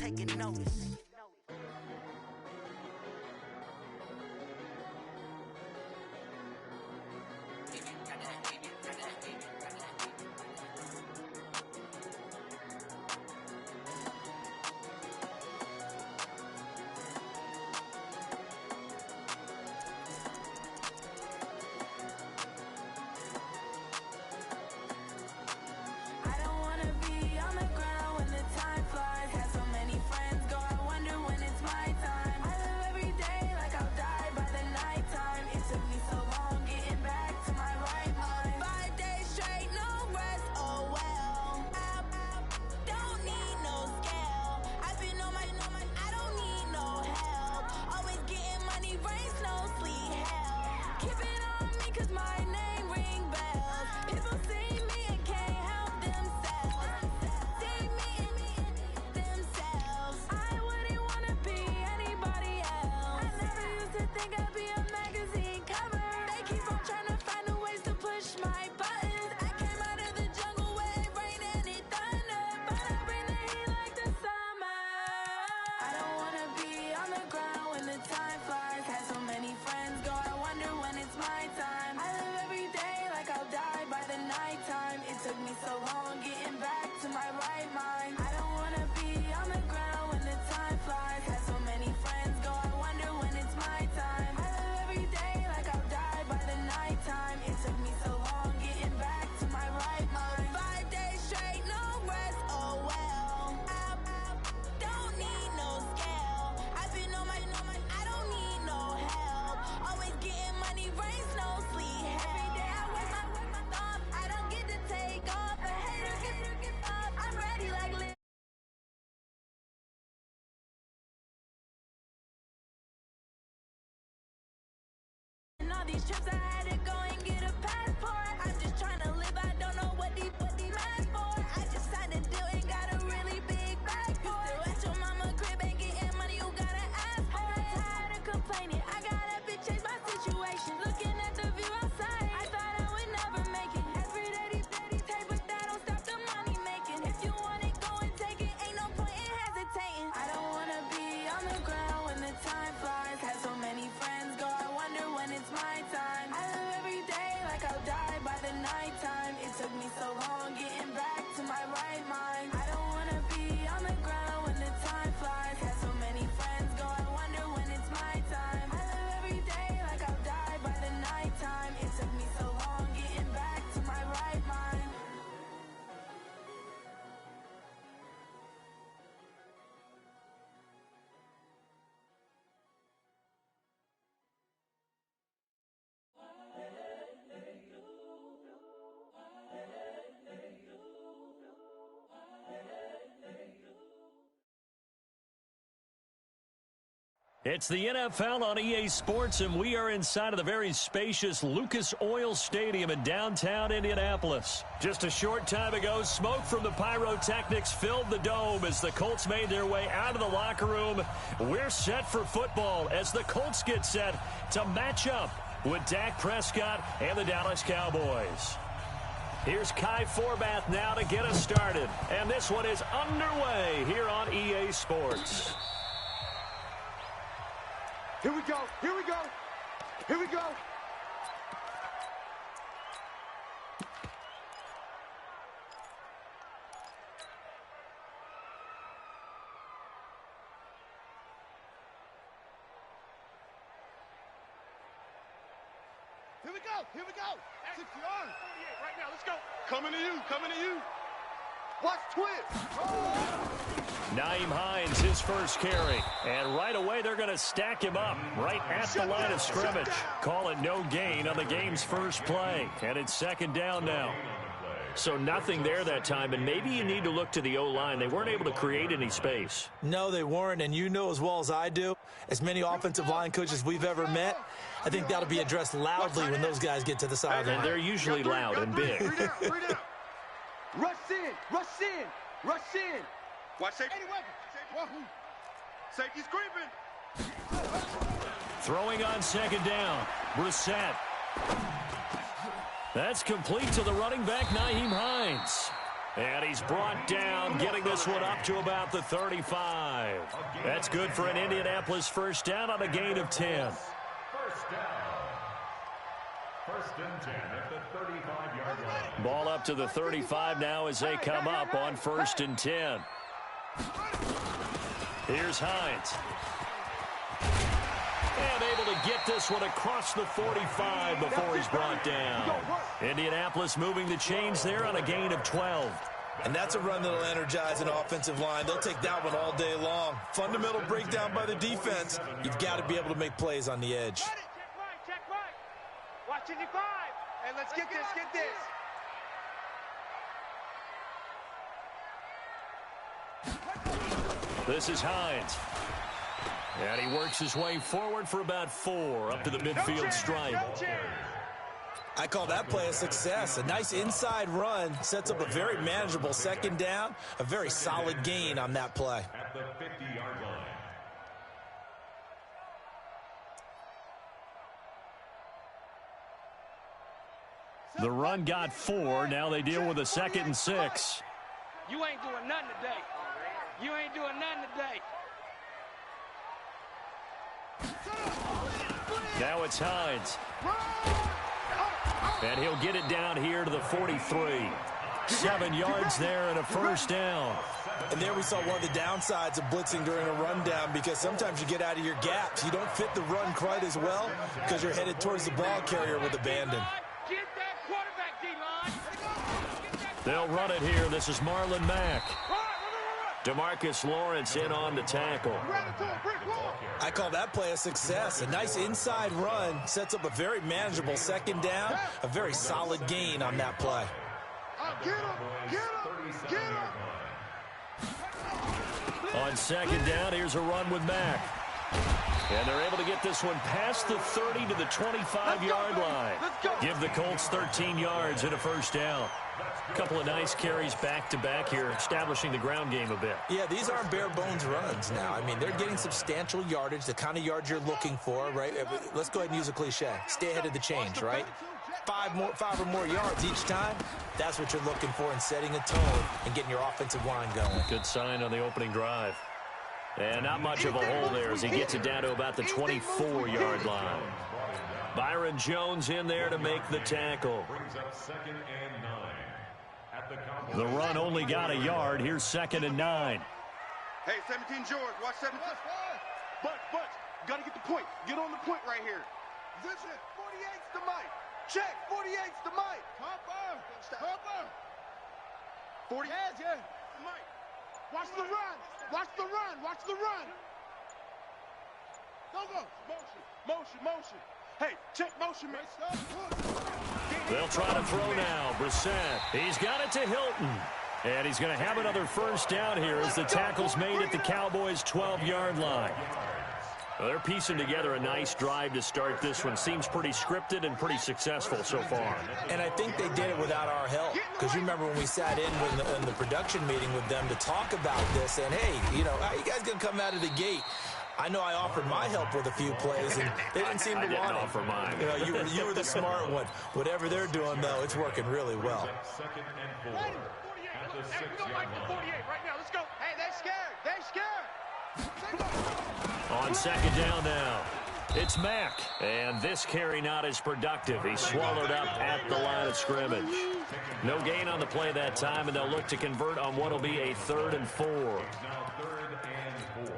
taking notice. These trips I had to go and get a passport. I'm just trying to live, I don't know what these last for. I just signed a deal and got a really big bag for it. You still at your mama crib and getting money, you gotta ask for it. I'm tired of complaining, I gotta change my situation. Looking at the view outside, I thought I would never make it. Every day these take, but that don't stop the money making. If you want it, go and take it, ain't no point in hesitating. I don't wanna be on the ground when the time flies. Had so many friends go, I wonder when it's my time. I live every day like I'll die by the nighttime. It took me so long getting back to my right mind. I don't wanna be on the ground when the time flies. Had so many friends go, I wonder when it's my time. I live every day like I'll die by the nighttime. It took me so long getting back to my right mind. It's the NFL on EA Sports, and we are inside of the very spacious Lucas Oil Stadium in downtown Indianapolis. Just a short time ago, smoke from the pyrotechnics filled the dome as the Colts made their way out of the locker room. We're set for football as the Colts get set to match up with Dak Prescott and the Dallas Cowboys. Here's Kai Forbath now to get us started, and this one is underway here on EA Sports. Here we go, here we go, here we go. Here we go, here we go. 60 yards. 48 right now, let's go. Coming to you, coming to you. Watch twist. Oh! Nyheim Hines, his first carry. And right away, they're going to stack him up right at the line of scrimmage. Call it no gain on the game's first play. And it's second down now. So nothing there that time, and maybe you need to look to the O-line. They weren't able to create any space. No, they weren't, and you know as well as I do, as many offensive line coaches we've ever met, I think that'll be addressed loudly when those guys get to the sideline. And they're usually loud and big. Rush in, rush in, rush in. Watch safety. Safety's creeping. Throwing on second down. Brissett. That's complete to the running back, Nyheim Hines. And he's brought down, getting this one up to about the 35. That's good for an Indianapolis first down on a gain of 10. First down. First and 10 at the 35-yard line. Ball up to the 35 now as they come up on first and 10. Here's Hines. And able to get this one across the 45 before he's brought down. Indianapolis moving the chains there on a gain of 12. And that's a run that'll energize an offensive line. They'll take that one all day long. Fundamental breakdown by the defense. You've got to be able to make plays on the edge. Check right. Watch 55. And let's get this. This is Hines. And he works his way forward for about 4 up to the midfield stripe. I call that play a success. A nice inside run sets up a very manageable second down. A very solid gain on that play. At the 50-yard line. The run got 4. Now they deal with a 2nd and 6. You ain't doing nothing today. You ain't doing nothing today. Now it's Hines. And he'll get it down here to the 43. 7 yards there and a first down. And there we saw one of the downsides of blitzing during a rundown, because sometimes you get out of your gaps. You don't fit the run quite as well because you're headed towards the ball carrier with abandon. Get that quarterback, D-line. They'll run it here. This is Marlon Mack. DeMarcus Lawrence in on the tackle. I call that play a success. A nice inside run sets up a very manageable second down. A very solid gain on that play. Get him. On second down, here's a run with Mack. And they're able to get this one past the 30 to the 25-yard line. Give the Colts 13 yards and a first down. A couple of nice carries back-to-back here, establishing the ground game a bit. Yeah, these aren't bare-bones runs now. I mean, they're getting substantial yardage, the kind of yards you're looking for, right? Let's go ahead and use a cliche. Stay ahead of the change, right? 5 or more yards each time. That's what you're looking for in setting a tone and getting your offensive line going. Good sign on the opening drive. And not much of a hole there as he gets it down to about the 24-yard line. Byron Jones in there to make the tackle. Brings up 2nd and 9. At the The run only got a yard. Here's 2nd and 9. Hey, 17 George, watch 17. But, gotta get the point. Get on the point right here. Position, 48's the mic. Check, 48's the mic. Hopper. 40. Yeah. Mike. Watch the run. Watch the run. Go. Motion. Hey, check motion, man. They'll try to throw now. Brissett. He's got it to Hilton. And he's going to have another first down here as the tackle's made at the Cowboys' 12-yard line. Well, they're piecing together a nice drive to start this one. Seems pretty scripted and pretty successful so far. And I think they did it without our help. Because you remember when we sat in the production meeting with them to talk about this, and hey, you know, how you guys going to come out of the gate? I know I offered my help with a few plays, and they didn't seem to want it. I didn't offer mine. You know, you were the smart one. Whatever they're doing, though, it's working really well. 2nd and 4. At the 6-yard line. 48 right now. Let's go. Hey, they're scared. On second down now, it's Mack. And this carry not as productive. He's swallowed up at the line of scrimmage. No gain on the play that time, and they'll look to convert on what will be a 3rd and 4. Now 3rd and 4.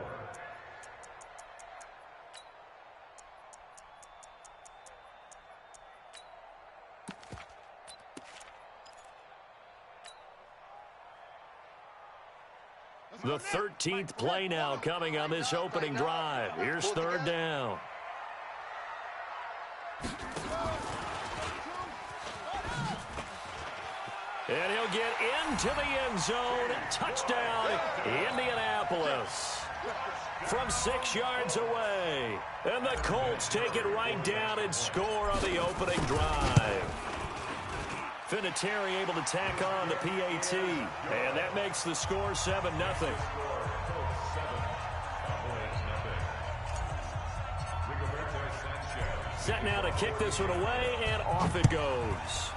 The 13th play now coming on this opening drive. Here's 3rd down. And he'll get into the end zone. Touchdown, Indianapolis. From 6 yards away. And the Colts take it right down and score on the opening drive. Vinatieri able to tack on the PAT. And that makes the score 7-0. Set now to kick this one away, and off it goes.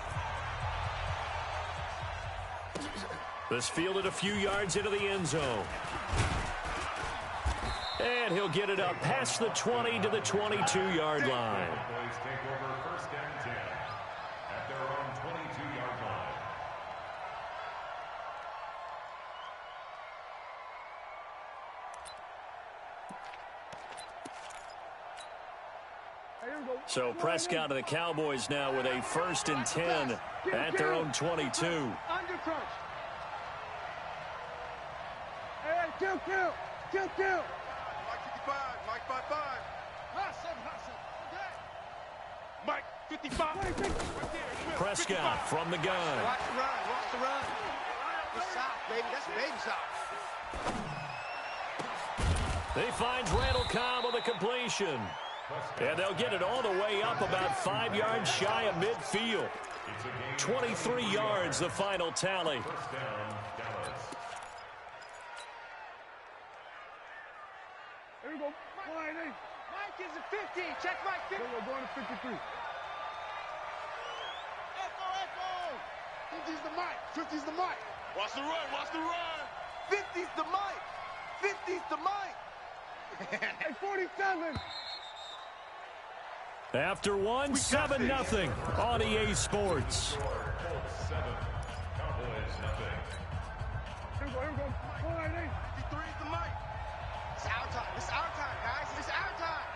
This fielded a few yards into the end zone. And he'll get it up past the 20 to the 22-yard line. Cowboys take over 1st and 10 at their own 22-yard line. So Prescott of the Cowboys now with a 1st and 10 at their own 22. Under crunch. Hey, kill. Mike 55, Mike 55. Mike 55. Prescott from the gun. Watch the run. It's soft, baby. That's baby soft. He finds Randall Cobb with a completion. And they'll get it all the way up about 5 yards shy of midfield. 23 yards, the final tally. First down, Dallas. Here we go. Mike is a 50. Check Mike 50. We're going to 53. Echo. 50's the Mike. 50's the Mike. Watch the run. 50's the Mike. 50's the Mike. Hey, 47. After one, 7-0 on EA Sports. Colts 7, Cowboys nothing. Here we go. 53's the Mike. It's our time. It's our time, guys. It's our time.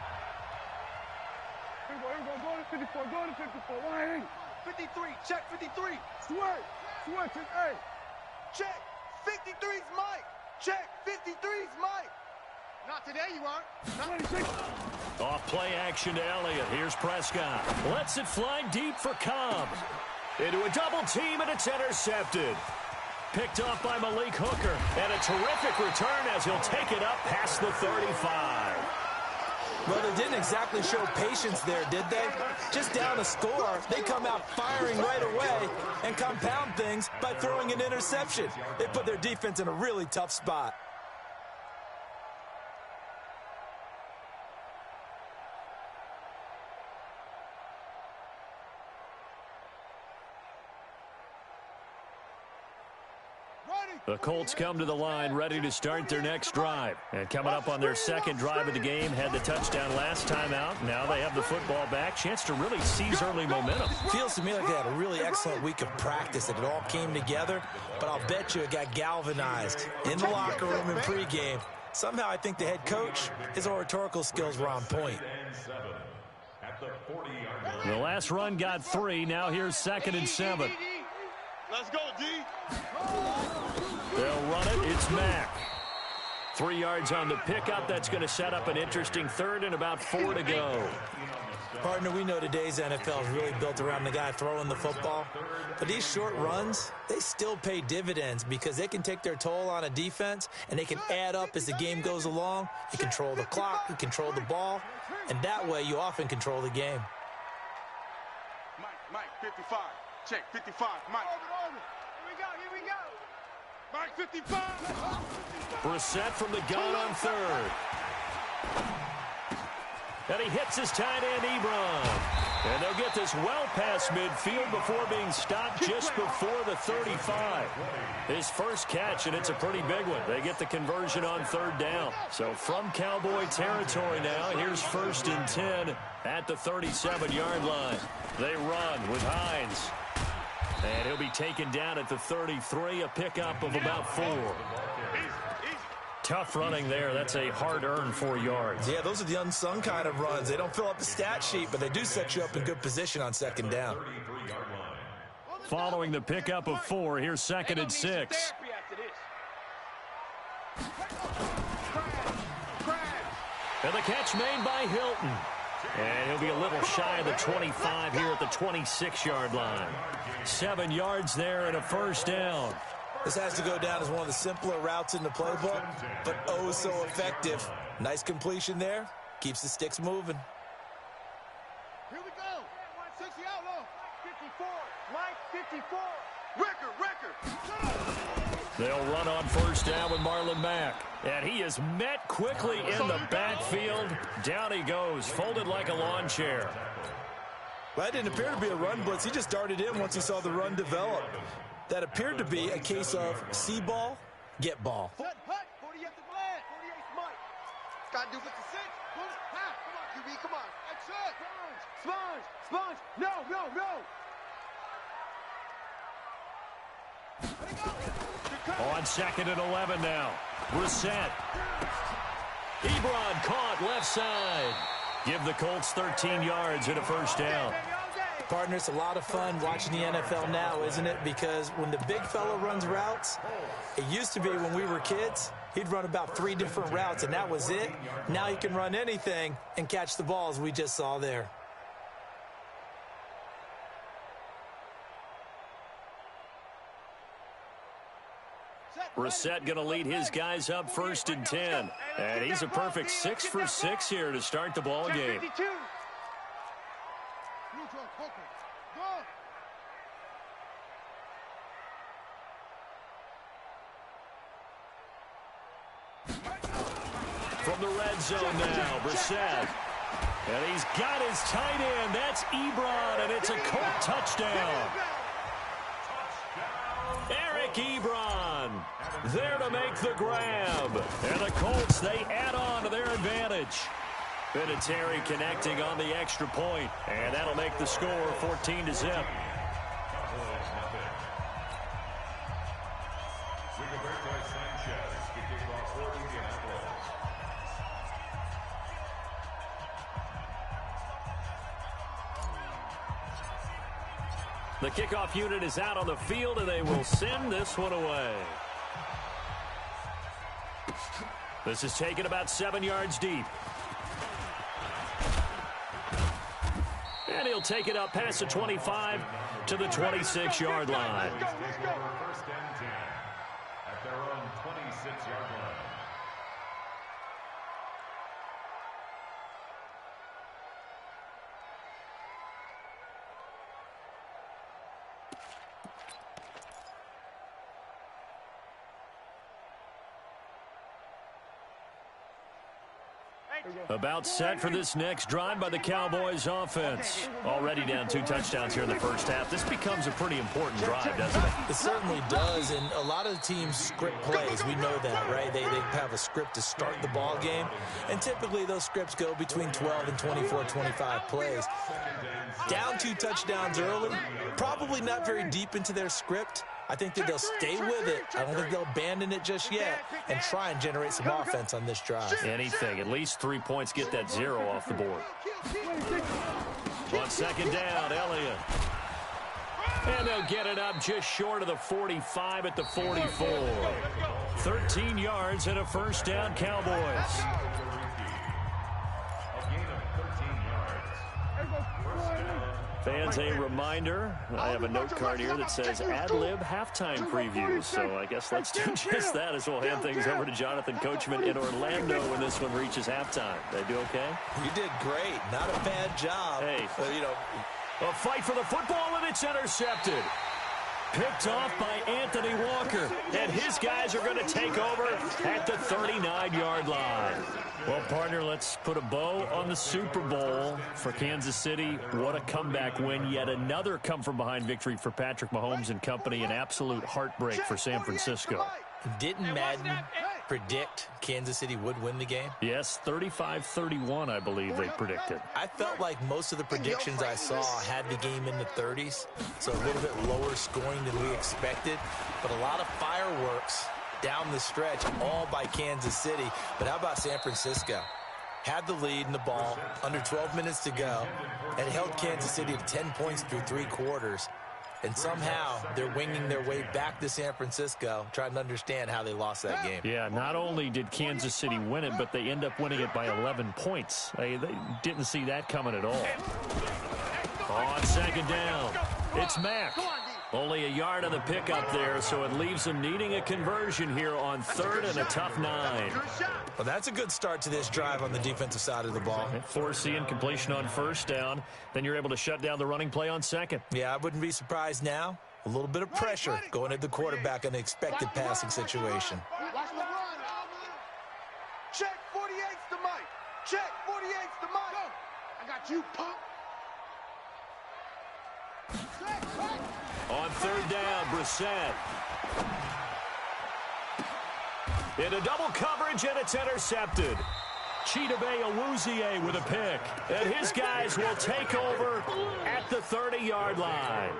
Here we go. Go to 54. 180. 53. Check 53. Switch. Hey. Check. 53's Mike. Check. 53's Mike. Not today, you aren't. 26. Off play action to Elliott. Here's Prescott. Lets it fly deep for Cobb. Into a double team, and it's intercepted. Picked off by Malik Hooker. And a terrific return as he'll take it up past the 35. Well, they didn't exactly show patience there, did they? Just down a score, they come out firing right away and compound things by throwing an interception. They put their defense in a really tough spot. The Colts come to the line ready to start their next drive. And coming up on their second drive of the game, had the touchdown last time out. Now they have the football back. Chance to really seize early momentum. Feels to me like they had a really excellent week of practice, that it all came together. But I'll bet you it got galvanized in the locker room in pregame. Somehow I think the head coach, his oratorical skills were on point. At the 40-yard line. The last run got 3. Now here's 2nd and 7. Let's go, D. They'll run it. It's Mack. 3 yards on the pickup. That's going to set up an interesting 3rd and about 4 to go. Partner, we know today's NFL is really built around the guy throwing the football. But these short runs, they still pay dividends because they can take their toll on a defense and they can add up as the game goes along. You control the clock, you control the ball, and that way you often control the game. Mike 55. Check 55. Mike. Here we go. Mike 55. Brissett from the gun on 3rd. And he hits his tight end, Ebron. And they'll get this well past midfield before being stopped just before the 35. His first catch, and it's a pretty big one. They get the conversion on 3rd down. So from Cowboy territory now, here's 1st and 10 at the 37-yard line. They run with Hines. And he'll be taken down at the 33, a pickup of about 4. Tough running there. That's a hard-earned 4 yards. Yeah, those are the unsung kind of runs. They don't fill up the stat sheet, but they do set you up in good position on 2nd down. Following the pickup of 4, here's 2nd and 6. And the catch made by Hilton. And he'll be a little shy of the 25 here at the 26-yard line. 7 yards there and a 1st down. This has to go down as one of the simpler routes in the playbook, but oh so effective. Nice completion there. Keeps the sticks moving. Here we go. 160 outlaw. 54. Mike 54. Record. They'll run on 1st down with Marlon Mack. And he is met quickly in the backfield. Down he goes, folded like a lawn chair. Well, that didn't appear to be a run blitz. He just darted in once he saw the run develop. That appeared to be a case of see ball, get ball. Set, hut. 40 at the glad. 48's Mike. Got to do 56. Pull it. Ha. Come on, QB. Come on. That's it. Sponge. Sponge. No, no, no. On 2nd and 11 now. Reset. Ebron caught left side. Give the Colts 13 yards and a first down. Partner, it's a lot of fun watching the NFL now, isn't it? Because when the big fella runs routes, it used to be when we were kids, he'd run about 3 different routes, and that was it. Now he can run anything and catch the balls we just saw there. Reset going to lead his guys up 1st and 10. And he's a perfect 6 for 6 here to start the ball game. From the red zone now, Brissett. And he's got his tight end. That's Ebron, and it's a Colt touchdown. Eric Ebron there to make the grab. And the Colts, they add on to their advantage. Vinatieri connecting on the extra point, and that'll make the score 14-0. The kickoff unit is out on the field, and they will send this one away. This is taken about 7 yards deep. And he'll take it up past the 25 to the 26-yard line. First and 10 at their own 26-yard line. About set for this next drive by the Cowboys offense. Already down 2 touchdowns here in the first half. This becomes a pretty important drive, doesn't it? It certainly does, and a lot of the teams script plays. We know that, right? They have a script to start the ball game, and typically those scripts go between 12 and 24, 25 plays. Down 2 touchdowns early, probably not very deep into their script. I think that they'll stay with it. I don't think they'll abandon it just yet and try and generate some offense on this drive. Anything. At least 3 points, get that 0 off the board. On 2nd down, Elliott. And they'll get it up just short of the 45 at the 44. 13 yards and a first down, Cowboys. Fans, a reminder, I have a note card here that says ad-lib halftime preview. So I guess let's do just that as we'll hand things over to Jonathan Coachman in Orlando when this one reaches halftime. They do okay? You did great. Not a bad job. Hey, you know, a fight for the football, and it's intercepted. Picked off by Anthony Walker, and his guys are going to take over at the 39-yard line. Well, partner, let's put a bow on the Super Bowl for Kansas City. What a comeback win. Yet another come-from-behind victory for Patrick Mahomes and company. An absolute heartbreak for San Francisco. Didn't Madden predict Kansas City would win the game? Yes, 35-31, I believe they predicted. I felt like most of the predictions I saw had the game in the 30s, so a little bit lower scoring than we expected, but a lot of fireworks down the stretch, all by Kansas City. But how about San Francisco? Had the lead in the ball, under 12 minutes to go, and held Kansas City to 10 points through 3 quarters. And somehow they're winging their way back to San Francisco, trying to understand how they lost that game. Yeah, not only did Kansas City win it, but they end up winning it by 11 points. They didn't see that coming at all. On 2nd down, it's Mack. Only a yard of the pickup there, so it leaves them needing a conversion here on 3rd and a tough 9. Well, that's a good start to this drive on the defensive side of the ball. Forcing completion on 1st down. Then you're able to shut down the running play on 2nd. Yeah, I wouldn't be surprised now. A little bit of pressure going at the quarterback in an expected passing situation. Watch the run. Check 48's the mic. Check 48's the mic. Go. I got you, punk. Check. On third down, Brissett. Into double coverage, and it's intercepted. Chidobe Awuzie with a pick. And his guys will take over at the 30-yard line.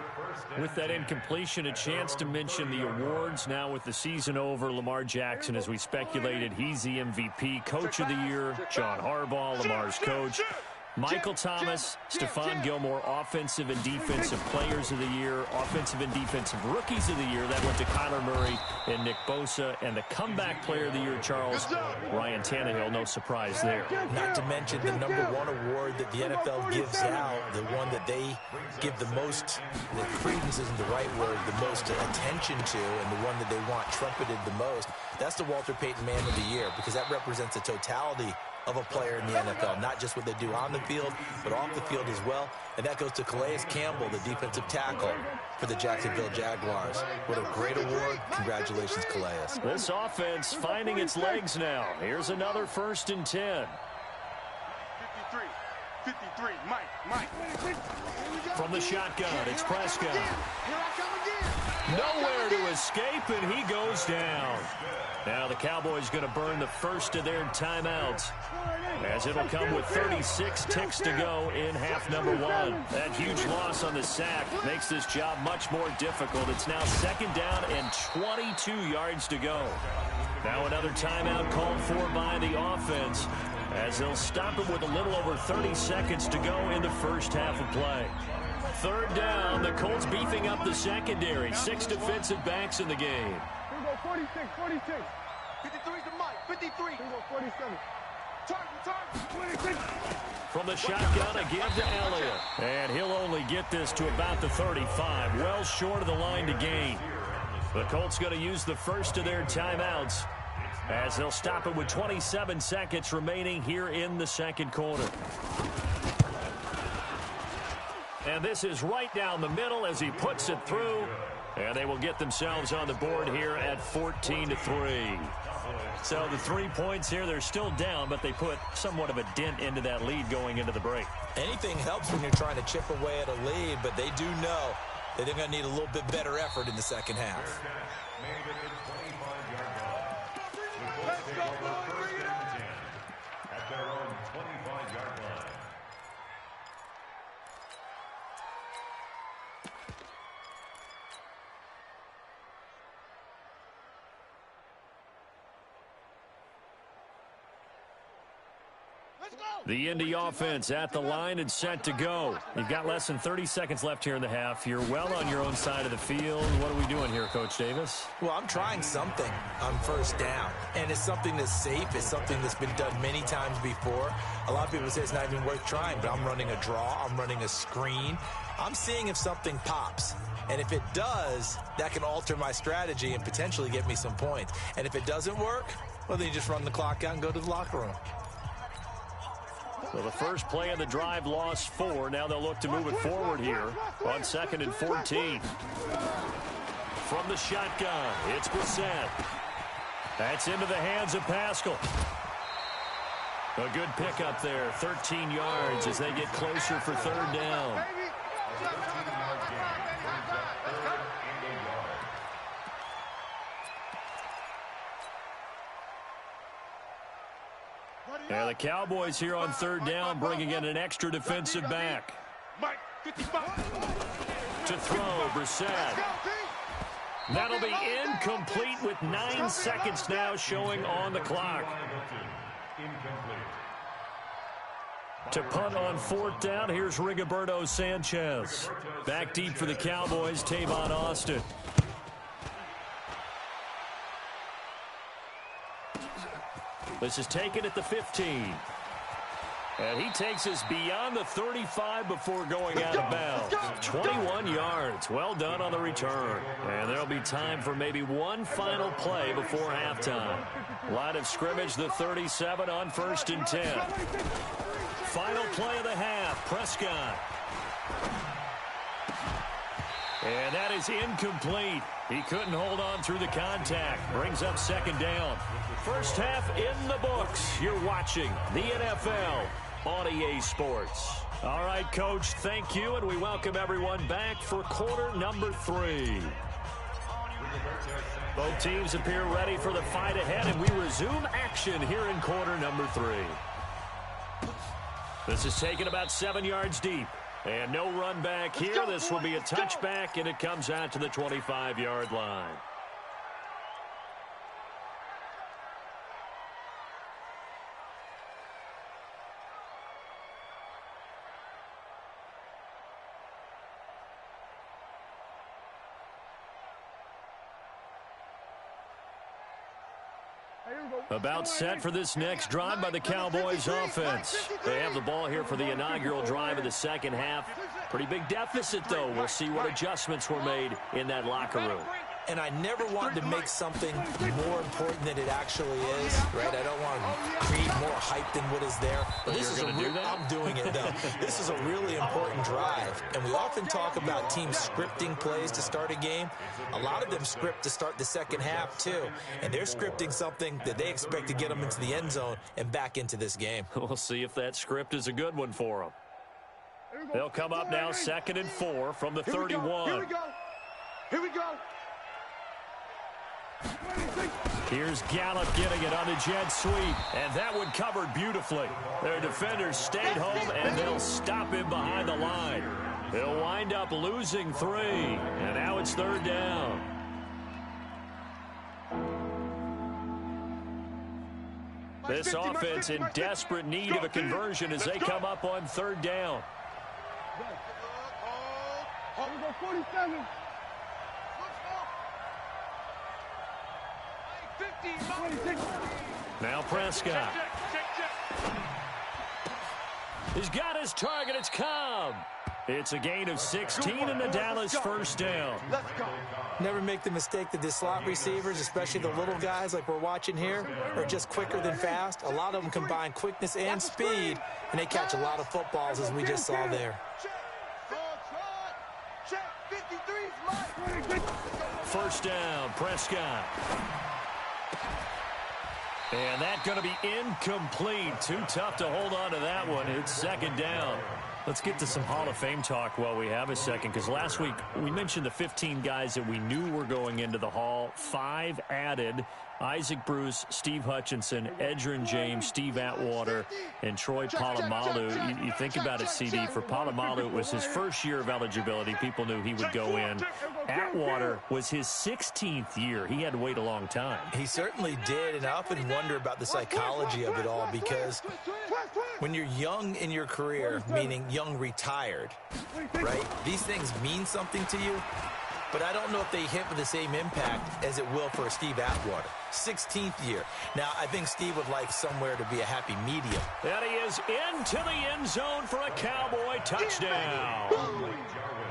With that incompletion, a chance to mention the awards. Now with the season over, Lamar Jackson, as we speculated, he's the MVP, Coach of the Year. John Harbaugh, Lamar's coach. Michael Thomas, Stephon Gilmore, Offensive and Defensive Players of the Year, Offensive and Defensive Rookies of the Year. That went to Kyler Murray and Nick Bosa. And the Comeback Player of the Year, Charles, Ryan Tannehill. No surprise there. Not to mention the #1 award that the NFL gives out, the one that they give the most, the credence isn't the right word, the most attention to, and the one that they want trumpeted the most. That's the Walter Payton Man of the Year, because that represents the totality of a player in the NFL, not just what they do on the field, but off the field as well. And that goes to Calais Campbell, the defensive tackle for the Jacksonville Jaguars. What a great award. Congratulations, Calais. This offense finding its legs now. Here's another 1st and 10. 53, Mike. From the shotgun, it's Prescott. Nowhere to escape, and he goes down. Now the Cowboys going to burn the first of their timeouts, as it'll come with 36 ticks to go in half number 1. That huge loss on the sack makes this job much more difficult. It's now 2nd down and 22 yards to go. Now another timeout called for by the offense, as they'll stop it with a little over 30 seconds to go in the first half of play. 3rd down, the Colts beefing up the secondary. 6 defensive backs in the game. 46. 53's the Mike. 53. 47. Target. 26. From the shotgun, a give to Elliott. And he'll only get this to about the 35. Well short of the line to gain. The Colts going to use the first of their timeouts, as they'll stop it with 27 seconds remaining here in the second quarter. And this is right down the middle as he puts it through. And they will get themselves on the board here at 14-3. So the 3 points here, they're still down, but they put somewhat of a dent into that lead going into the break. Anything helps when you're trying to chip away at a lead, but they do know that they're going to need a little bit better effort in the second half. At their own 25-yard line. The Indy offense at the line and set to go. You've got less than 30 seconds left here in the half. You're well on your own side of the field. What are we doing here, Coach Davis? Well, I'm trying something on 1st down, and it's something that's safe. It's something that's been done many times before. A lot of people say it's not even worth trying, but I'm running a draw. I'm running a screen. I'm seeing if something pops. And if it does, that can alter my strategy and potentially get me some points. And if it doesn't work, well, then you just run the clock out and go to the locker room. So the first play of the drive lost 4. Now they'll look to move it forward here on 2nd and 14. From the shotgun, it's Brissett. That's into the hands of Pascal. A good pickup there, 13 yards as they get closer for 3rd down. And the Cowboys here on 3rd down, bringing in an extra defensive back. To throw, Brissett. That'll be incomplete with 9 seconds now showing on the clock. To punt on 4th down, here's Rigoberto Sanchez. Back deep for the Cowboys, Tavon Austin. This is taken at the 15. And he takes us beyond the 35 before going out of bounds. 21 yards. Well done on the return. And there'll be time for maybe one final play before halftime. Line of scrimmage, the 37 on 1st and 10. Final play of the half, Prescott. And that is incomplete. He couldn't hold on through the contact. Brings up 2nd down. First half in the books. You're watching the NFL on EA Sports. All right, Coach, thank you, and we welcome everyone back for quarter number 3. Both teams appear ready for the fight ahead, and we resume action here in quarter number 3. This is taken about 7 yards deep. And no run back here. This will be a touchback, and it comes out to the 25-yard line. About set for this next drive by the Cowboys offense. They have the ball here for the inaugural drive of the second half. Pretty big deficit, though. We'll see what adjustments were made in that locker room. And I never want to make something more important than it actually is, right? I don't want to create more hype than what is there. But this is I'm doing it, though. This is a really important drive. And we often talk about teams scripting plays to start a game. A lot of them script to start the second half, too. And they're scripting something that they expect to get them into the end zone and back into this game. We'll see if that script is a good one for them. They'll come up now 2nd and 4 from the 31. Here we go. Here we go. Here's Gallup getting it on the jet sweep, and that one covered beautifully. Their defenders stayed home, and they'll stop him behind the line. He'll wind up losing 3, and now it's 3rd down. This offense in desperate need of a conversion as they come up on 3rd down. Here we go, 47. Now Prescott. He's got his target. It's Cobb. It's a gain of 16 and the Dallas first down. Let's go. Never make the mistake that the slot receivers, especially the little guys like we're watching here, are just quicker than fast. A lot of them combine quickness and speed, and they catch a lot of footballs, as we just saw there. First down, Prescott. And that's going to be incomplete. Too tough to hold on to that one. It's 2nd down. Let's get to some Hall of Fame talk while we have a second, because last week we mentioned the 15 guys that we knew were going into the Hall. 5 added: Isaac Bruce, Steve Hutchinson, Edgerrin James, Steve Atwater, and Troy Polamalu. You think about it, CD. For Polamalu, it was his first year of eligibility. People knew he would go in. Atwater was his 16th year. He had to wait a long time. He certainly did, and I often wonder about the psychology of it all, because when you're young in your career, meaning young retired, right, these things mean something to you, but I don't know if they hit with the same impact as it will for a Steve Atwater. 16th year. Now, I think Steve would like somewhere to be a happy medium. And he is into the end zone for a Cowboy touchdown.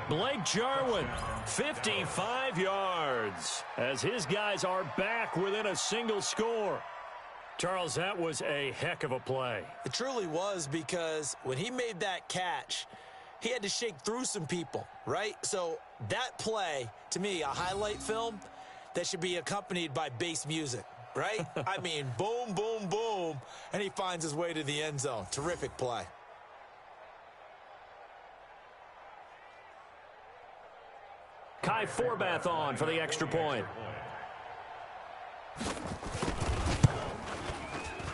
Blake Jarwin, 55 yards, as his guys are back within a single score. Charles, that was a heck of a play. It truly was, because when he made that catch, he had to shake through some people, right? So that play, to me, a highlight film that should be accompanied by bass music, right? I mean, boom, boom, boom, and he finds his way to the end zone. Terrific play. Kai Forbath on for the extra point.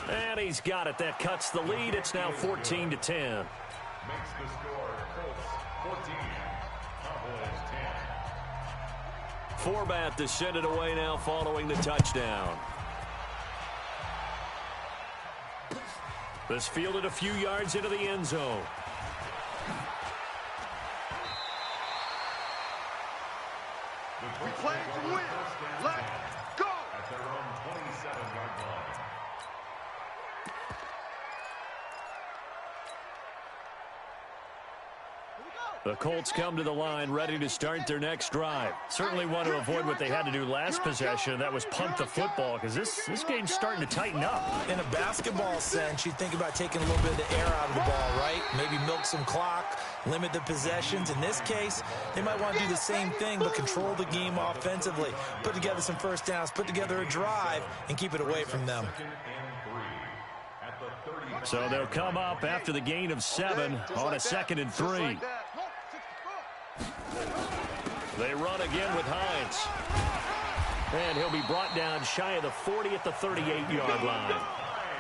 And he's got it. That cuts the lead. It's now 14-10. Makes the score Colts 14, Cowboys 10. Forbath to send it away now following the touchdown. This fielded a few yards into the end zone. We play to win. Let's go. At their own 27-yard line. The Colts come to the line ready to start their next drive. Certainly want to avoid what they had to do last possession. That was punt the football, because this game's starting to tighten up. In a basketball sense, you think about taking a little bit of the air out of the ball, right? Maybe milk some clock, limit the possessions. In this case, they might want to do the same thing, but control the game offensively. Put together some first downs, put together a drive, and keep it away from them. 2nd and 3 at So they'll come up after the gain of 7 on a 2nd and 3. They run again with Hines. And he'll be brought down shy of the 40 at the 38-yard line.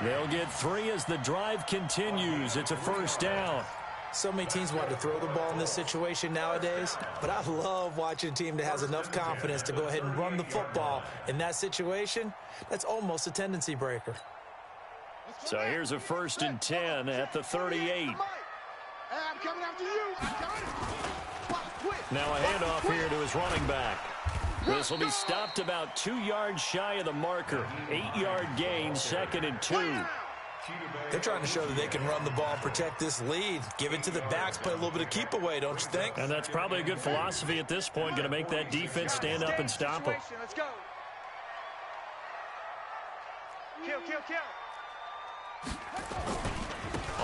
They'll get 3 as the drive continues. It's a first down. So many teams want to throw the ball in this situation nowadays, but I love watching a team that has enough confidence to go ahead and run the football in that situation. That's almost a tendency breaker. So here's a 1st and 10 at the 38. I'm coming after you. I'm coming. Now a handoff here to his running back. This will be stopped about 2 yards shy of the marker. 8-yard gain, 2nd and 2. They're trying to show that they can run the ball and protect this lead. Give it to the backs, play a little bit of keep away, don't you think? And that's probably a good philosophy at this point, going to make that defense stand up and stop them. Let's go. Kill, kill, kill.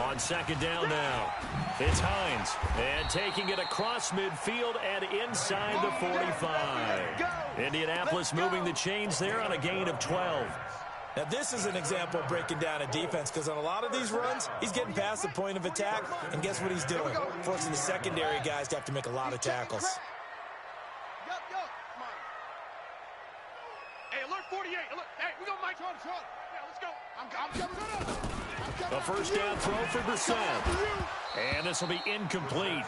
On 2nd down now, it's Hines. And taking it across midfield and inside the 45. Indianapolis moving the chains there on a gain of 12. Now, this is an example of breaking down a defense, because on a lot of these runs, he's getting past the point of attack, and guess what he's doing? Forcing the secondary guys to have to make a lot of tackles. Yup, yup. Come on. Hey, alert 48. Alert. Hey, we got Mike. Yeah, let's go. I'm coming. A first down throw for Brissett. And this will be incomplete.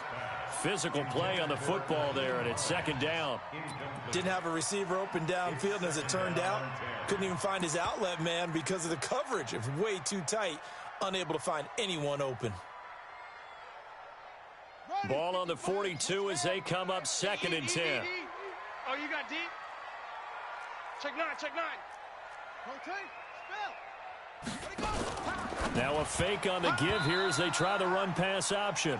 Physical play on the football there, and it's 2nd down. Didn't have a receiver open downfield, and as it turned out, couldn't even find his outlet man because of the coverage. It was way too tight, unable to find anyone open. Ball on the 42 as they come up 2nd and 10. Oh, you got deep? Check 9, check 9. Rotate, spell. Now a fake on the give here as they try the run-pass option.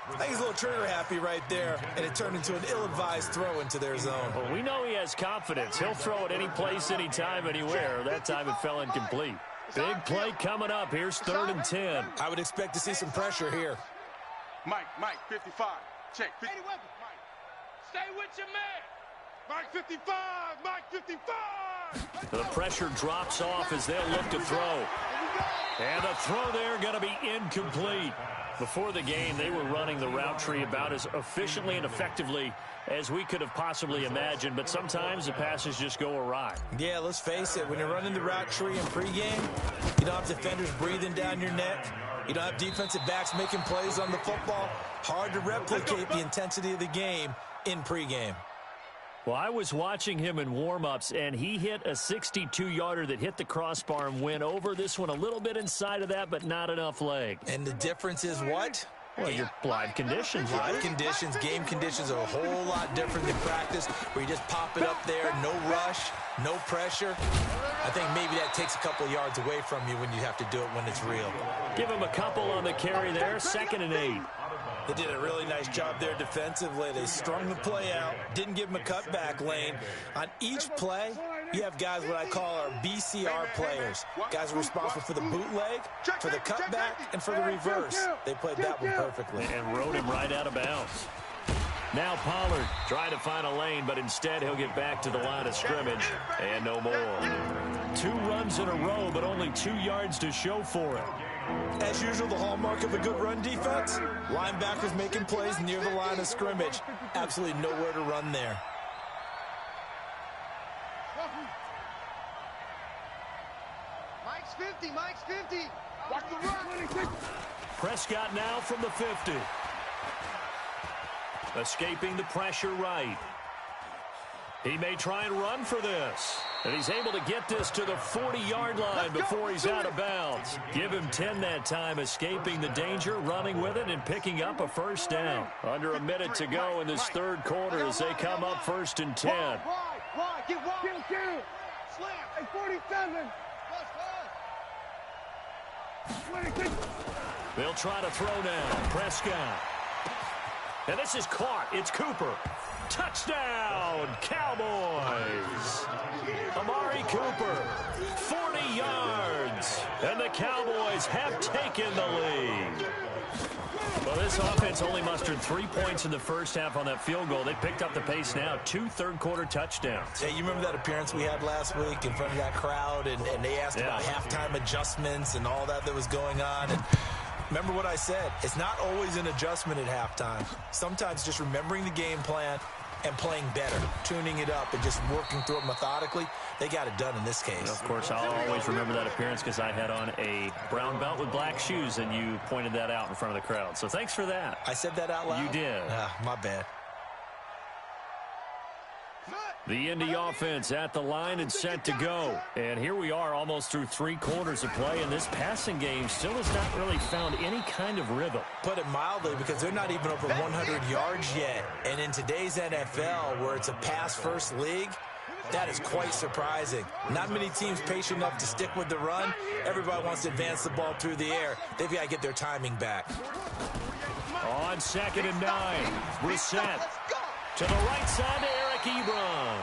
I think he's a little trigger happy right there, and it turned into an ill-advised throw into their zone. Well, we know he has confidence. He'll throw it any place, anytime, anywhere. That time it fell incomplete. Big play coming up. Here's 3rd and 10. I would expect to see some pressure here. Mike, 55. Check. 80 weapons, Mike. Stay with your man. Mike 55, Mike 55. The pressure drops off as they'll look to throw. And the throw there going to be incomplete. Before the game, they were running the route tree about as efficiently and effectively as we could have possibly imagined, but sometimes the passes just go awry. Yeah, let's face it, when you're running the route tree in pregame, you don't have defenders breathing down your neck. You don't have defensive backs making plays on the football. Hard to replicate the intensity of the game in pregame. Well, I was watching him in warm-ups, and he hit a 62-yarder that hit the crossbar and went over. This one a little bit inside of that, but not enough leg. And the difference is what? Well, your live conditions, right? Live conditions, game conditions are a whole lot different than practice, where you just pop it up there, no rush, no pressure. I think maybe that takes a couple yards away from you when you have to do it when it's real. Give him a couple on the carry there, 2nd and 8. They did a really nice job there defensively. They strung the play out, didn't give him a cutback lane. On each play, you have guys what I call our BCR players. Guys are responsible for the bootleg, for the cutback, and for the reverse. They played that one perfectly. And rode him right out of bounds. Now Pollard trying to find a lane, but instead he'll get back to the line of scrimmage. And no more. 2 runs in a row, but only 2 yards to show for it. As usual, the hallmark of a good run defense, linebackers making plays near the line of scrimmage. Absolutely nowhere to run there. Mike's 50, Mike's 50. Watch the run. Prescott now from the 50. Escaping the pressure right. He may try and run for this. And he's able to get this to the 40-yard line before he's out of bounds. Give him 10 that time, escaping the danger, running with it, and picking up a first down. Under a minute to go in this 3rd quarter as they come up 1st and 10. Wide, get wide. Kill. Slam. Hey, 47. They'll try to throw now. Prescott. And this is caught. It's Cooper. Touchdown, Cowboys. Amari Cooper, 40 yards. And the Cowboys have taken the lead. Well, this offense only mustered 3 points in the first half on that field goal. They picked up the pace now. 2 third-quarter touchdowns. Hey, you remember that appearance we had last week in front of that crowd, and they asked about halftime adjustments and all that was going on. And remember what I said. It's not always an adjustment at halftime. Sometimes just remembering the game plan and playing better, tuning it up and just working through it methodically. They got it done in this case. Of course, I'll always remember that appearance because I had on a brown belt with black shoes, and you pointed that out in front of the crowd. So thanks for that. I said that out loud? You did. My bad. The Indy offense at the line and set to go. And here we are almost through 3 quarters of play, and this passing game still has not really found any kind of rhythm. Put it mildly, because they're not even over 100 yards yet. And in today's NFL, where it's a pass-first league, that is quite surprising. Not many teams patient enough to stick with the run. Everybody wants to advance the ball through the air. They've got to get their timing back. On 2nd and 9, Brissett to the right side to Eric Ebron.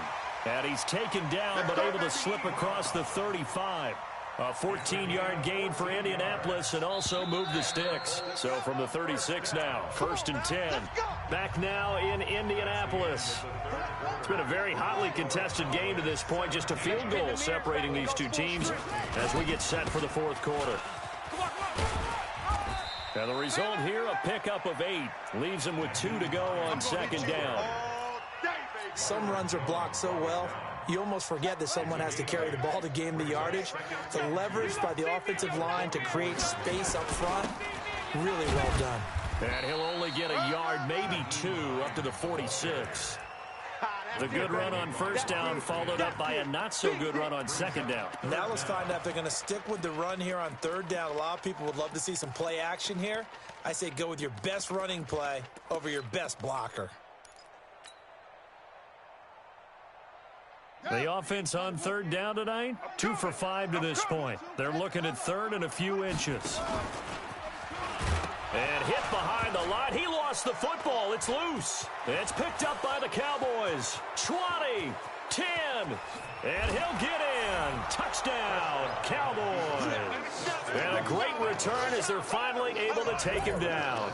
And he's taken down, but able to slip across the 35. A 14-yard gain for Indianapolis and also move the sticks. So from the 36 now, 1st and 10. Back now in Indianapolis. It's been a very hotly contested game to this point. Just a field goal separating these two teams as we get set for the 4th quarter. And the result here, a pickup of 8. Leaves them with 2 to go on 2nd down. Some runs are blocked so well, you almost forget that someone has to carry the ball to gain the yardage. The leverage by the offensive line to create space up front, really well done. And he'll only get a yard, maybe 2, up to the 46. The good run on 1st down followed up by a not-so-good run on 2nd down. Now let's find out if they're going to stick with the run here on 3rd down. A lot of people would love to see some play action here. I say go with your best running play over your best blocker. The offense on 3rd down tonight, 2 for 5 to this point. They're looking at 3rd and a few inches. And hit behind the line. He lost the football. It's loose. It's picked up by the Cowboys. 20, 10, and he'll get in. Touchdown, Cowboys. And a great return as they're finally able to take him down.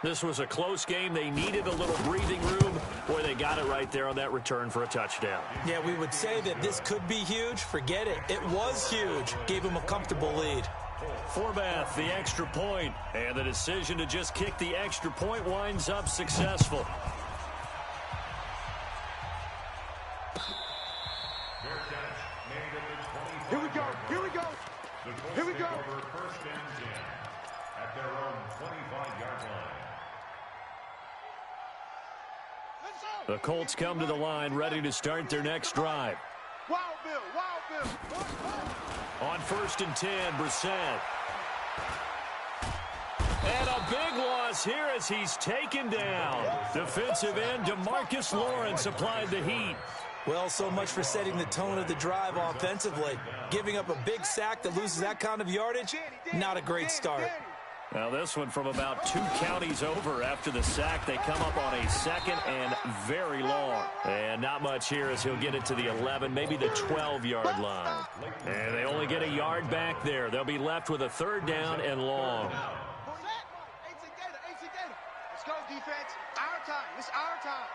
This was a close game. They needed a little breathing room. Boy, they got it right there on that return for a touchdown. Yeah, we would say that this could be huge. Forget it. It was huge. Gave him a comfortable lead. Forbath, the extra point. And the decision to just kick the extra point winds up successful. Here we go. Here we go. Here we go. 1st and 10 at their own 25-yard line. The Colts come to the line, ready to start their next drive. Wild Bill. On 1st and 10, Brissett. And a big loss here as he's taken down. Defensive end DeMarcus Lawrence applied the heat. Well, so much for setting the tone of the drive offensively. Giving up a big sack that loses that kind of yardage, not a great start. Now this one from about 2 counties over after the sack. They come up on a 2nd and very long. And not much here as he'll get it to the 11, maybe the 12-yard line. And they only get a yard back there. They'll be left with a 3rd down and long. Let's go, defense. Our time. It's our time.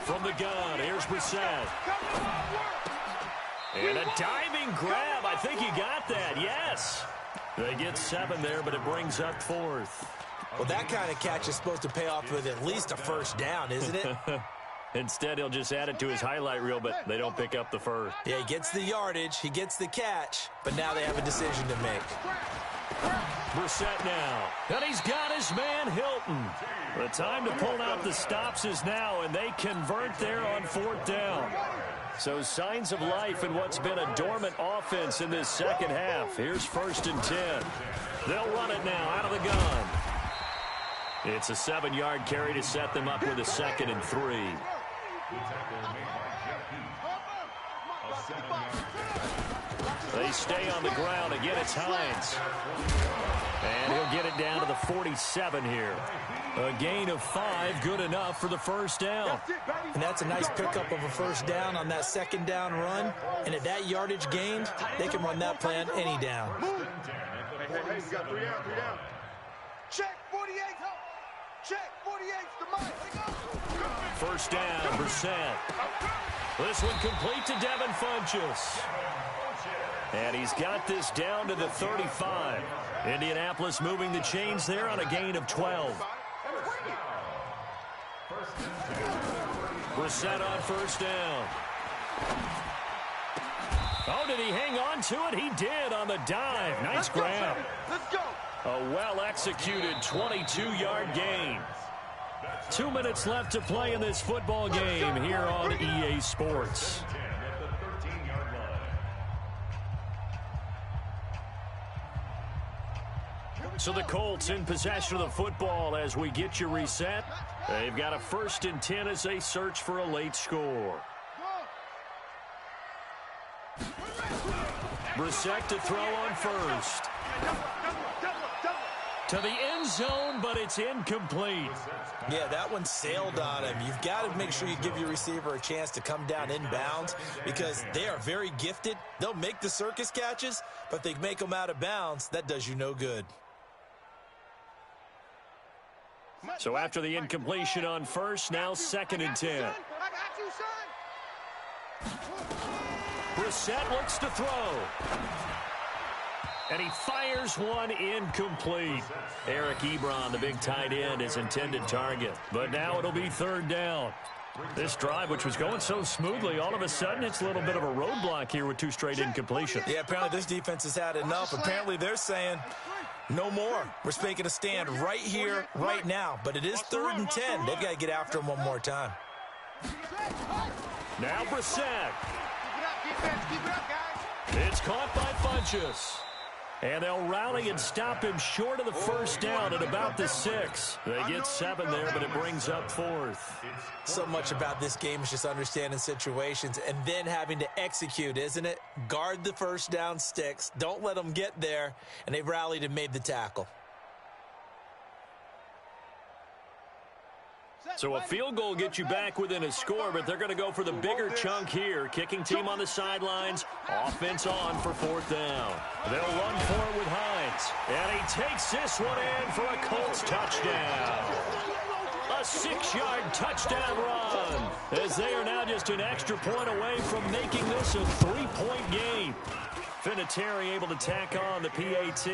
From the gun, here's Brissett. And a diving grab. I think he got that. Yes. They get 7 there, but it brings up 4th. Well, that kind of catch is supposed to pay off with at least a 1st down, isn't it? Instead, he'll just add it to his highlight reel, but they don't pick up the 1st. Yeah, he gets the yardage, he gets the catch, but now they have a decision to make. Brissett now. And he's got his man, Hilton. The time to pull out the stops is now, and they convert there on 4th down. So signs of life in what's been a dormant offense in this 2nd half. Here's 1st and 10. They'll run it now out of the gun. It's a 7-yard carry to set them up with a 2nd and 3. They stay on the ground. Again, it's Hines. And he'll get it down to the 47 here. A gain of 5, good enough for the first down. And that's a nice pickup of a first down on that second down run. And at that yardage gained, they can run that play on any down. Hey, you got 3 down. Check 48. Check 48's the mic. First down, Brissett. This one complete to Devin Funchess. And he's got this down to the 35. Indianapolis moving the chains there on a gain of 12. Brissett on first down. Oh, did he hang on to it? He did on the dive. Nice grab. Let's go. A well-executed 22-yard gain. 2 minutes left to play in this football game here on EA Sports. So the Colts in possession of the football as we get you reset. They've got a 1st and 10 as they search for a late score. Brissett to throw on first. To the end zone, but it's incomplete. Yeah, that one sailed on him. You've got to make sure you give your receiver a chance to come down inbounds because they are very gifted. They'll make the circus catches, but they make them out of bounds. That does you no good. So after the incompletion on first, now 2nd and 10. Brissett looks to throw. And he fires one incomplete. Eric Ebron, the big tight end, his intended target. But now it'll be 3rd down. This drive, which was going so smoothly, all of a sudden it's a little bit of a roadblock here with 2 straight incompletions. Yeah, apparently this defense has had enough. Apparently they're saying no more. We're making a stand right here, right now. But it is 3rd and 10. They've got to get after him one more time. Now Brissett. Keep it up, guys. It's caught by Funchess. And they'll rally and stop him short of the 1st down at about the 6. They get 7 there, but it brings up 4th. So much about this game is just understanding situations and then having to execute, isn't it? Guard the 1st down sticks. Don't let them get there. And they rallied and made the tackle. So a field goal gets you back within a score, but they're going to go for the bigger chunk here. Kicking team on the sidelines. Offense on for 4th down. They'll run for it with Hines. And he takes this one in for a Colts touchdown. A 6-yard touchdown run. As they are now just an extra point away from making this a 3-point game. Vinatieri able to tack on the PAT.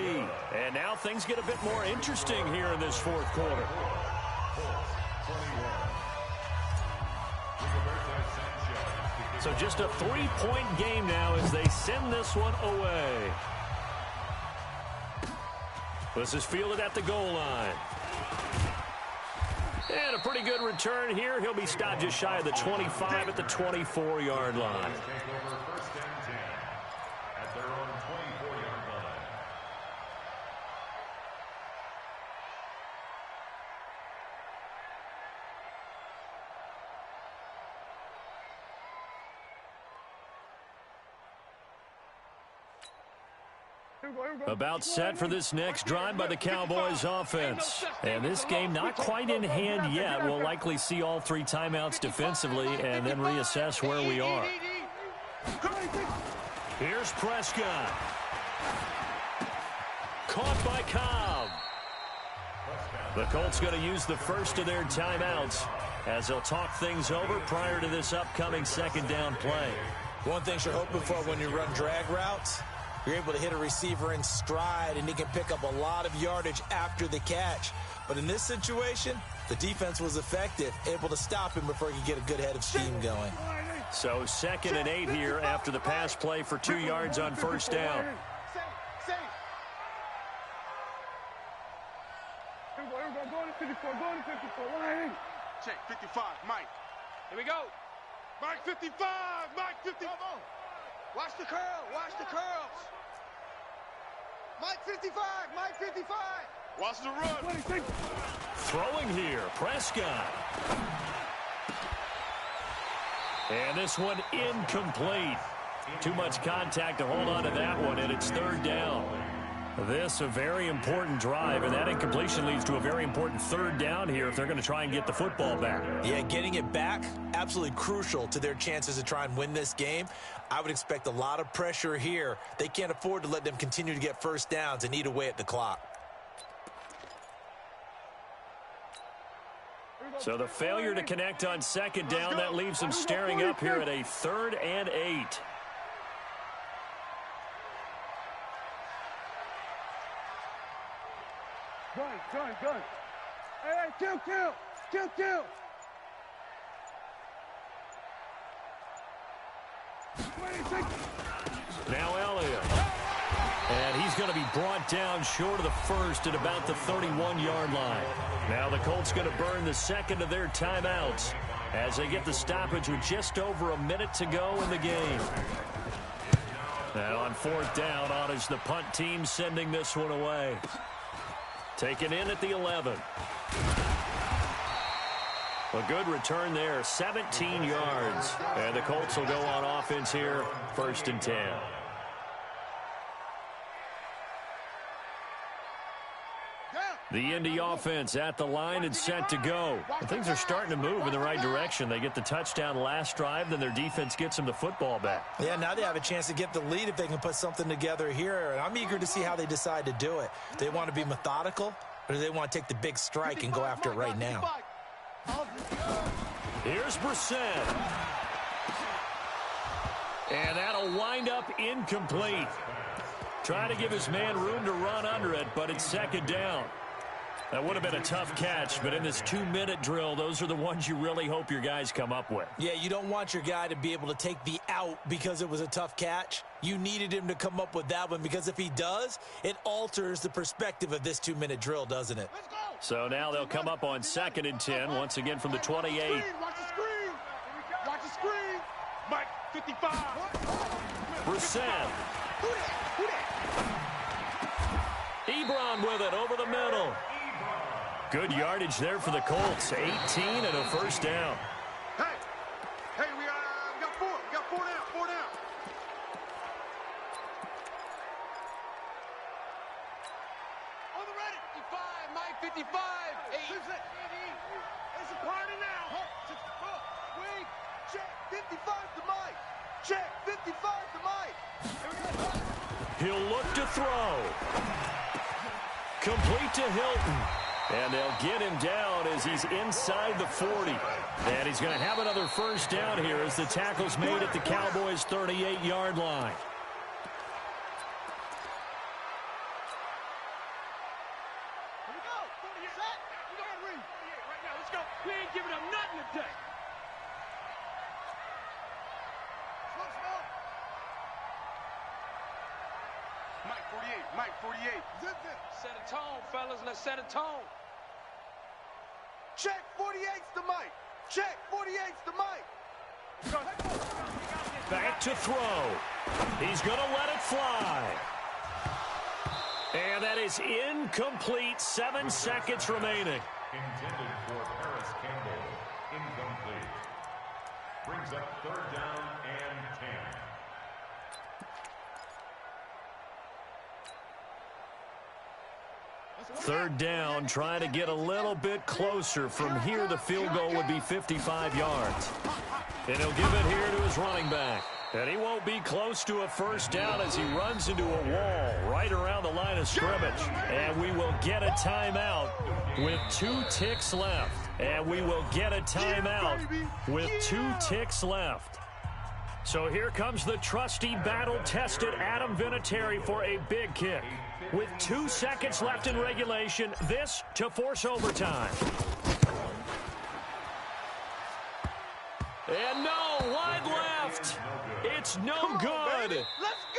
And now things get a bit more interesting here in this 4th quarter. So just a 3-point game now as they send this one away. This is fielded at the goal line. And a pretty good return here. He'll be stopped just shy of the 25 at the 24-yard line. About set for this next drive by the Cowboys offense. And this game not quite in hand yet. We'll likely see all 3 timeouts defensively and then reassess where we are. Here's Prescott. Caught by Cobb. The Colts going to use the first of their timeouts as they'll talk things over prior to this upcoming 2nd down play. One thing you're hoping for when you run drag routes, you're able to hit a receiver in stride, and he can pick up a lot of yardage after the catch. But in this situation, the defense was effective, able to stop him before he could get a good head of steam going. So 2nd and 8 here after the pass play for 2 yards on 1st down. Check 55, Mike. Here we go. Mike 55, Mike 55. Watch the curl, watch the curls. Mike 55, Mike 55. Watch the run. Throwing here, Prescott. And this one incomplete. Too much contact to hold on to that one, and it's third down. This a very important drive, and that incompletion leads to a very important third down here if they're going to try and get the football back. Yeah, getting it back, absolutely crucial to their chances to try and win this game. I would expect a lot of pressure here. They can't afford to let them continue to get first downs and eat away at the clock. So the failure to connect on second down, that leaves them staring up here at a 3rd and 8. Gun. Hey, kill. Now Elliott. And he's going to be brought down short of the first at about the 31-yard line. Now the Colts going to burn the second of their timeouts as they get the stoppage with just over a minute to go in the game. Now on 4th down, on is the punt team sending this one away. Taken in at the 11. A good return there, 17 yards. And the Colts will go on offense here, 1st and 10. The Indy offense at the line and set to go. And things are starting to move in the right direction. They get the touchdown last drive, then their defense gets them the football back. Yeah, now they have a chance to get the lead if they can put something together here. And I'm eager to see how they decide to do it. Do they want to be methodical, or do they want to take the big strike and go after it right now? Here's Brissett. And that'll wind up incomplete. Trying to give his man room to run under it, but it's 2nd down. That would have been a tough catch, but in this 2-minute drill, those are the ones you really hope your guys come up with. Yeah, you don't want your guy to be able to take the out because it was a tough catch. You needed him to come up with that one, because if he does, it alters the perspective of this 2-minute drill, doesn't it? So now they'll come up on 2nd and 10, once again from the 28. Watch the screen. Watch the screen. Mike, 55. Brissett. Ebron with it over the middle. Good yardage there for the Colts. 18 and a 1st down. Hey, we got 4. We got 4 down. On the ready. 55, Mike, 55. 8. It's a party now. Wait. Check. 55 to Mike. Check. 55 to Mike. He'll look to throw. Complete to Hilton. And they'll get him down as he's inside the 40. And he's going to have another 1st down here as the tackle's made at the Cowboys' 38-yard line. Here we go. 40 set. We got to read. Right now. Let's go. We ain't giving up nothing today. Slow. Mike 48. Zip. Set a tone, fellas. Let's set a tone. Check 48's to Mike. Check 48's to Mike. Back to throw. He's going to let it fly. And that is incomplete. 7 seconds remaining. Intended for Paris Campbell. Incomplete. Brings up 3rd down and 10. Third down, trying to get a little bit closer. From here, the field goal would be 55 yards. And he'll give it here to his running back. And he won't be close to a 1st down as he runs into a wall right around the line of scrimmage. And we will get a timeout with 2 ticks left. And we will get a timeout with 2 ticks left. So here comes the trusty, battle-tested Adam Vinatieri for a big kick. With 2 seconds left in regulation, this to force overtime. And no, wide left. It's no good.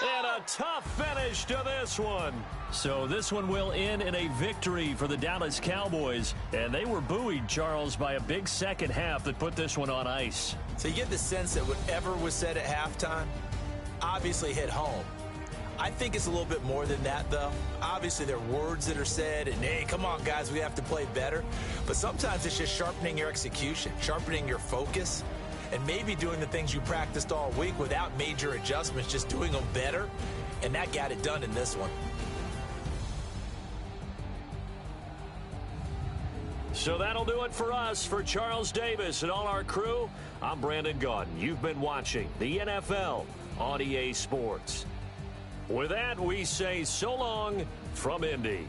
And a tough finish to this one. So this one will end in a victory for the Dallas Cowboys. And they were buoyed, Charles, by a big second half that put this one on ice. So you get the sense that whatever was said at halftime obviously hit home. I think it's a little bit more than that, though. Obviously, there are words that are said, and, hey, come on, guys, we have to play better. But sometimes it's just sharpening your execution, sharpening your focus. and maybe doing the things you practiced all week without major adjustments, just doing them better, and that got it done in this one. So that'll do it for us. For Charles Davis and all our crew, I'm Brandon Gaudin. You've been watching the NFL on EA Sports. With that, we say so long from Indy.